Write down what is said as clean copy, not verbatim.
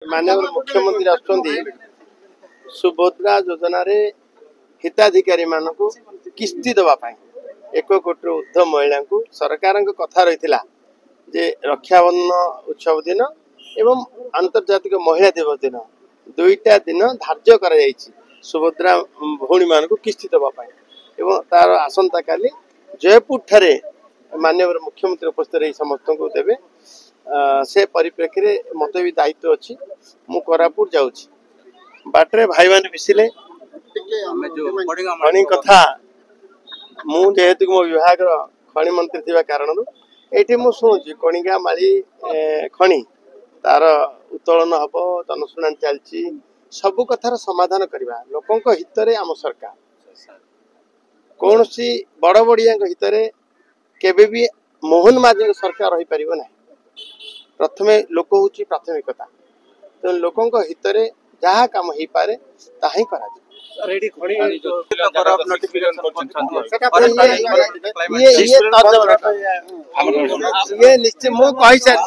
माननीय मुख्यमंत्री आसुचंदी सुभद्रा योजना रे हिताधिकारी मानक किस्ती दवा 1 कोटी ऊर्ध्व महिला को सरकार कथा रही जे रक्षाबंधन उत्सव दिन एवं आंतर्जातिक महिला दिवस दिन दुईटा दिन धार्य कर सुभद्रा भौणी मान किस्ती दवा एवं तार आसंता काली जयपुर ठारे माननीय मुख्यमंत्री उपस्थित रही समस्त को देवे से परिप्रेक्षी में मत भी दायित्व अच्छी मु कोरापुट जाऊँ बाटे भाई मैंने मिसिले खनि कथा मुझे मो विभाग खनि मंत्री थी कारण ये मुझे कणिका माली खनि तार उत्तोलन हम जनशुणा चलती सबू कथार समाधान करवा लोकों हित में आम सरकार कौन सी बड़ बड़िया हित में केबे भी मोहन माझी सरकार रही पार ना प्रथमे लोक हूँ प्राथमिकता तो लोकों हित में जहाँ काम हो पारे ताही करा ये निश्चय मु कहि सारी